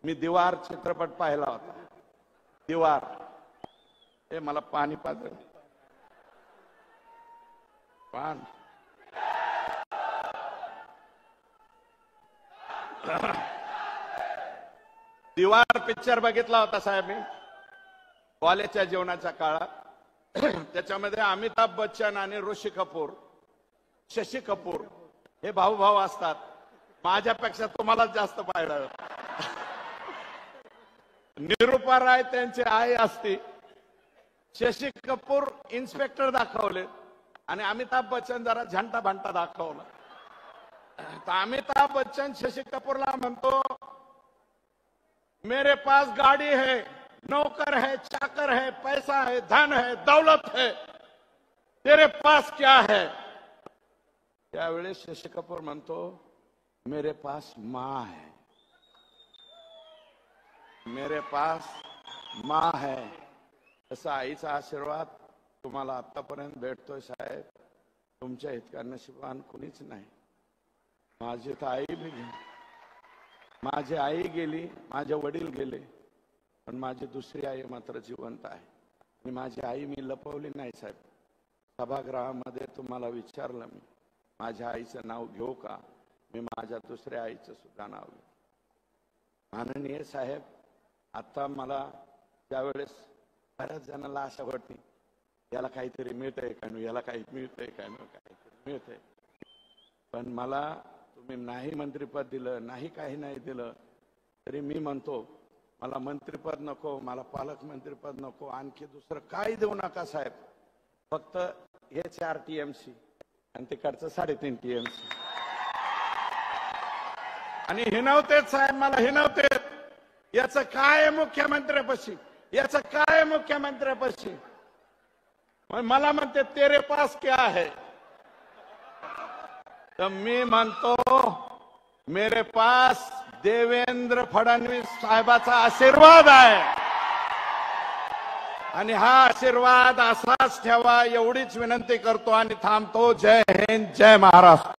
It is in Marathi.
मी दीवार चित्रपट पाहिला होता. दीवार. हे मला पाणी पाजलं. पान दीवार पिक्चर बघितला होता साहेब मी कॉलेजच्या जीवनाच्या काळात. त्याच्यामध्ये अमिताभ बच्चन आणि ऋषी कपूर, शशी कपूर हे भाऊ भाऊ असतात. माझ्यापेक्षा तुम्हाला जास्त पाहिलं. निरूपा राय त्यांची आई असती. शशी कपूर इन्स्पेक्टर दाखवले आणि अमिताभ बच्चन जरा झंटा भांटा दाखवला. तर अमिताभ बच्चन शशी कपूरला म्हणतो, मेरे पास गाड़ी है, नौकर है, चाकर है, पैसा है, धन है, दौलत है, तेरे पास क्या है? त्यावेळेस शशी कपूर म्हणतो, मेरे पास माँ है, मेरे पास माँ है. असा आईचा आशीर्वाद तुम्हाला आतापर्यंत भेटतोय साहेब. तुमच्या इतका नशिबान कुणीच नाही. माझी तर आई बी गेली, माझी आई गेली, माझे वडील गेले, पण माझी दुसरी आई मात्र जिवंत आहे. आणि माझी आई मी लपवली नाही साहेब. सभागृहामध्ये तुम्हाला विचारलं मी, माझ्या आईचं नाव घेऊ का? मी माझ्या दुसऱ्या आईचं सुद्धा नाव घेऊ. माननीय साहेब, आता मला त्यावेळेस बऱ्याच जणांना आशा वाटली, याला काहीतरी मिळतंय का नाही, याला काही मिळतंय का नाही, काहीतरी मिळतंय. पण मला तुम्ही नाही मंत्रिपद दिलं, नाही काही नाही दिलं, तरी मी म्हणतो मला मंत्रिपद नको, मला पालकमंत्रीपद नको, आणखी दुसरं काही देऊ नका साहेब. फक्त हे 4 TMC आणि तिकडचं 3.5 TMC. आणि हिनवतेच साहेब, मला हिनवतेच. याचं काय मुख्यमंत्र्यापाशी, याचं काय मुख्यमंत्र्यापाशी. मला म्हणते तेरे पास क्या है? तर मी म्हणतो मेरे पास देवेंद्र फडणवीस साहेबाचा आशीर्वाद आहे. आणि हा आशीर्वाद असाच ठेवा एवढीच विनंती करतो आणि थांबतो. जय हिंद, जय महाराष्ट्र.